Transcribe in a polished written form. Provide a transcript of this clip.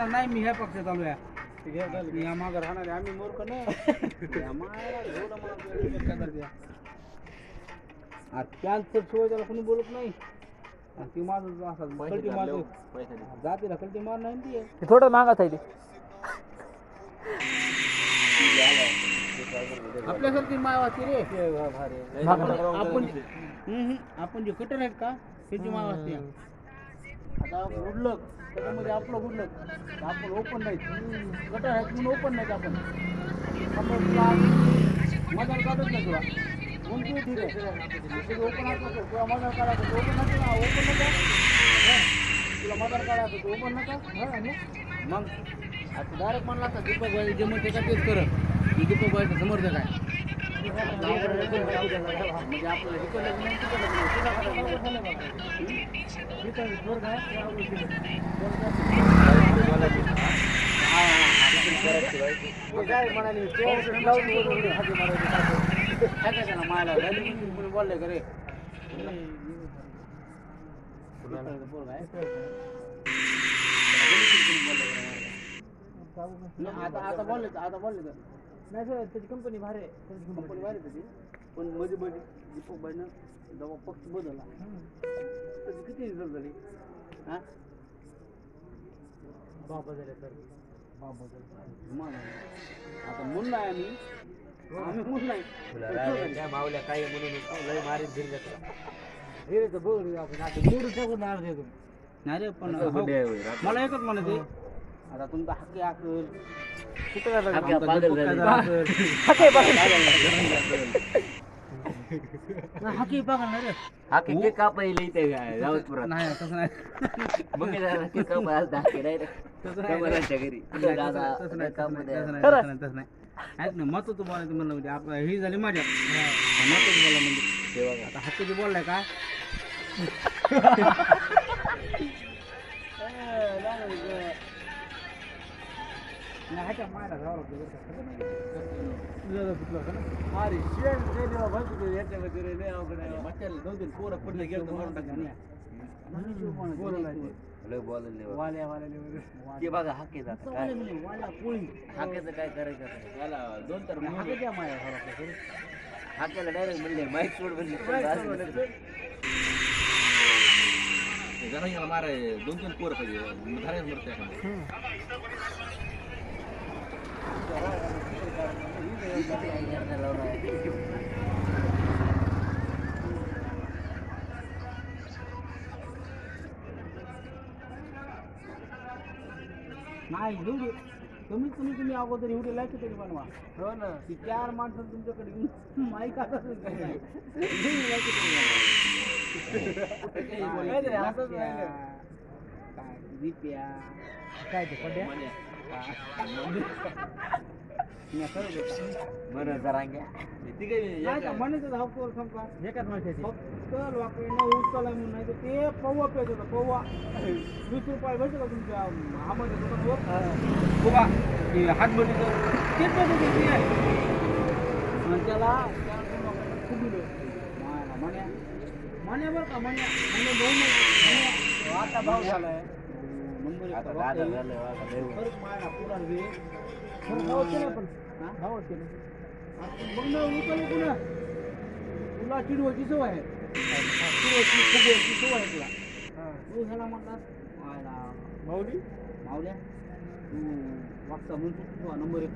नाही मी ह्या पक्षात आलो या मागं राहणार आम्ही मूर्ख नाही कॅन्सर शिवाय त्याला कोणी बोलत नाही ती माझं असं कल्टी मार जातीला कल्टी मार नाही ती थोडं मागात आहे ते आपल्यासारखी माय वाचते रे आपण जे कटर आहेत का त्याची माय वाचते आता गुडलक त्याच्यामध्ये आपलं गुडलक आपण ओपन नाही कटर आहेत म्हणून ओपन नाही आपण मदर काढत नाही तुला कोणती ठीक आहे ओपन असतो तुला मदर काढायचं ओपन नका ओपन नका तुला मदर काढायचं ओपन नका मग आता डायरेक्ट म्हणला असता दीपक भाई जे म्हणते का तेच करत मी दीपक भाईचा समर्थक आहे म्हणजे आपल्याला मायला बोलले करे आता बोलले नाही सर त्याची कंपनी भारी आहे कंपनी भारी त्याची पण मध्ये दीपक भाईनं जेव्हा पक्ष बदलला त्याची किती रिझल्ट झाली हां बाबा झाले सर आता म्हणून नाही आम्ही म्हणून नाही मावल्या काही म्हणून लय मारीत धीरे तर बघ आपण आता मोडून टाकून नाही रे पण मला एकच म्हणायचं आता तुमचा हक्की असेल कुठं हाकी बघा ना रे हाकी के का पहिले इथे रावतपुरात नाही तसं नाही मग मी जरा के का पास दाखे नाही रे कमराच्या घरी दादा काम मध्ये तसं नाही ऐक ना मत तू बोलायचं म्हणलं म्हणजे आपलं ही झाली माझ्या मतच बोला म्हणजे आता हक्कीची बोललाय का ह्याच्या मायला जावं अरे शेण याच्यामध्ये नाही अवघड आहे मच्छाला 2-3 पोरं पडले गेलं मारून टाकलं ते बघा हाके जातं काय हाक्याचं काय करायचं याला 2-4 हाक्याच्या माया हाक्याला डायरेक्ट म्हणले माईक सोड म्हणले जरा मारा 2-3 पोरं पाहिजे धारायला मरते नाही एवढी कमीत कमी तुम्ही अगोदर एवढी लाईक तरी बनवा हो ना ती 4 माणसं तुमच्याकडे येऊन माईक आता काय ते पड्या बरं जरा म्हणायचं धावतो संपला एकाच माणसाची फक्त लोकांना उचला म्हणून नाही तर ते पौवा प्यायचं होतं पौवा 20 रुपये भेटतो का तुमच्या आमध्ये दुकानावर हातभरीचं तेच त्याला खूप दिलं म्हण्या बरं का म्हण्या आता भाव झालाय नंबर मायला पुरा भावाचे नाही पण भावाचे नाही मग उचल पुन्हा तुला चिडवायची सवय आहे चिडवायची सवय आहे तुला तू ह्याला म्हणतात मावल्या तू वागता म्हणतो नंबर 1